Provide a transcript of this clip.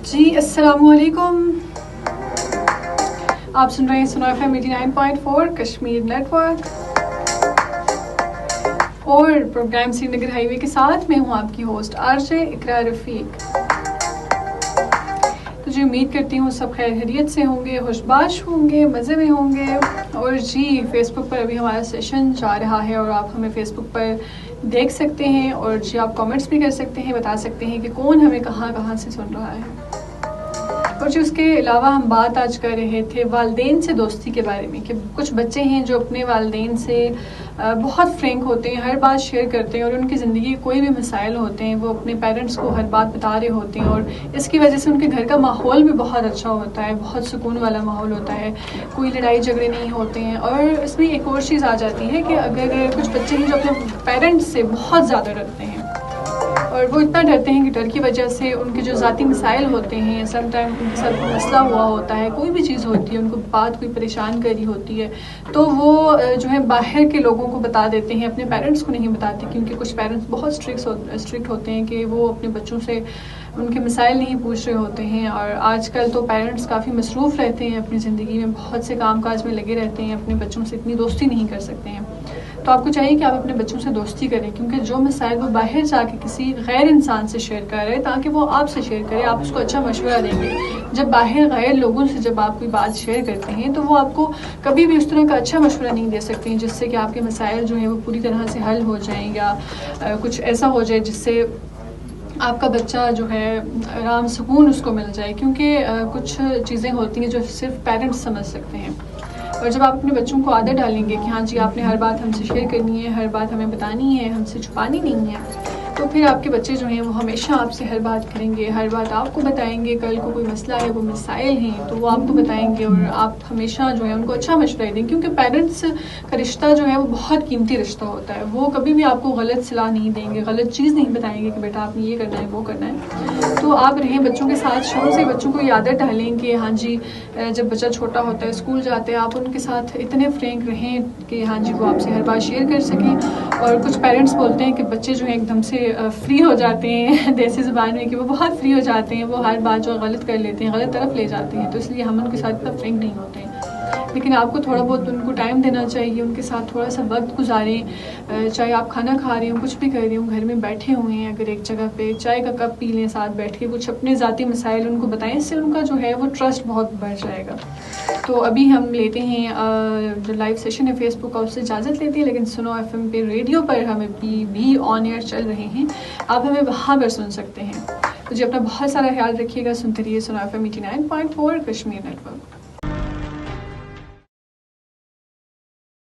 जी अस्सलामुअलैकुम। आप सुन रहे हैं सुनो FM 89.4 कश्मीर नेटवर्क और प्रोग्राम श्रीनगर हाईवे के साथ मैं हूं आपकी होस्ट आरजे इकरा रफीक। तो जी उम्मीद करती हूँ सब खैर खैरियत से होंगे, खुशबाश होंगे, मज़े में होंगे। और जी फेसबुक पर अभी हमारा सेशन जा रहा है और आप हमें फेसबुक पर देख सकते हैं और जी आप कमेंट्स भी कर सकते हैं, बता सकते हैं कि कौन हमें कहाँ से सुन रहा है। और जो उसके अलावा हम बात आज कर रहे थे वालिदैन से दोस्ती के बारे में कि कुछ बच्चे हैं जो अपने वालिदैन से बहुत फ्रैंक होते हैं, हर बात शेयर करते हैं और उनकी ज़िंदगी के कोई भी मसाइल होते हैं वो अपने पेरेंट्स को हर बात बता रहे होते हैं और इसकी वजह से उनके घर का माहौल भी बहुत अच्छा होता है, बहुत सुकून वाला माहौल होता है, कोई लड़ाई झगड़े नहीं होते हैं। और इसमें एक और चीज़ आ जाती है कि अगर कुछ बच्चे हैं जो अपने पेरेंट्स से बहुत ज़्यादा डरते हैं और वो इतना डरते हैं कि डर की वजह से उनके जो ज़ाती मसाइल होते हैं, समटाइम उनके साथ कोई मसला हुआ होता है, कोई भी चीज़ होती है, उनको बात कोई परेशान करी होती है तो वो जो है बाहर के लोगों को बता देते हैं, अपने पेरेंट्स को नहीं बताते। क्योंकि कुछ पेरेंट्स बहुत स्ट्रिक्ट होते हैं कि वो अपने बच्चों से उनके मसाइल नहीं पूछ रहे होते हैं। और आजकल तो पेरेंट्स काफ़ी मसरूफ़ रहते हैं अपनी ज़िंदगी में, बहुत से कामकाज में लगे रहते हैं, अपने बच्चों से इतनी दोस्ती नहीं कर सकते हैं। तो आपको चाहिए कि आप अपने बच्चों से दोस्ती करें, क्योंकि जो मसाइल वो बाहर जाके किसी गैर इंसान से शेयर कर रहे हैं ताकि वो आपसे शेयर करे, आप उसको अच्छा मशवरा देंगे। जब बाहर गैर लोगों से जब आप कोई बात शेयर करते हैं तो वो आपको कभी भी उस तरह का अच्छा मशवरा नहीं दे सकते हैं जिससे कि आपके मसाइल जो हैं वो पूरी तरह से हल हो जाएं या कुछ ऐसा हो जाए जिससे आपका बच्चा जो है आराम सुकून उसको मिल जाए। क्योंकि कुछ चीज़ें होती हैं जो सिर्फ पेरेंट्स समझ सकते हैं। और जब आप अपने बच्चों को आदत डालेंगे कि हाँ जी आपने हर बात हमसे शेयर करनी है, हर बात हमें बतानी है, हमसे छुपानी नहीं है, तो फिर आपके बच्चे जो हैं वो हमेशा आपसे हर बात करेंगे, हर बात आपको बताएंगे। कल को कोई मसला है, कोई मसाइल हैं तो वो आपको बताएंगे और आप हमेशा जो है उनको अच्छा मशवरा देंगे। क्योंकि पेरेंट्स का रिश्ता जो है वो बहुत कीमती रिश्ता होता है, वो कभी भी आपको गलत सलाह नहीं देंगे, गलत चीज़ नहीं बताएंगे कि बेटा आपने ये करना है वो करना है। तो आप रहें बच्चों के साथ, शुरू से बच्चों को ये आदत डालें कि हाँ जी जब बच्चा छोटा होता है, स्कूल जाते हैं, आप उनके साथ इतने फ्रैंक रहें कि हाँ जी वो आपसे हर बात शेयर कर सकें। और कुछ पेरेंट्स बोलते हैं कि बच्चे जो है एकदम से फ्री हो जाते हैं देसी ज़ुबान में, कि वो बहुत फ्री हो जाते हैं, वो हर बात जो गलत कर लेते हैं, गलत तरफ ले जाते हैं, तो इसलिए हम उनके साथ इतना फ्रैंक नहीं होते हैं। लेकिन आपको थोड़ा बहुत उनको टाइम देना चाहिए, उनके साथ थोड़ा सा वक्त गुजारें। चाहे आप खाना खा रहे हो, कुछ भी कर रहे हो, घर में बैठे हुए हैं, अगर एक जगह पे चाय का कप पी लें, साथ बैठ के कुछ अपने ज़ाती मसाइल उनको बताएं, इससे उनका जो है वो ट्रस्ट बहुत बढ़ जाएगा। तो अभी हम लेते हैं जो लाइव सेशन है फेसबुक का, उससे इजाज़त लेते हैं। लेकिन सुनो FM पे रेडियो पर हम भी ऑन एयर चल रहे हैं, आप हमें वहाँ पर सुन सकते हैं। तो जी अपना बहुत सारा ख्याल रखिएगा, सुनते रहिए सुनो FM 89.4 कश्मीर नेटवर्क।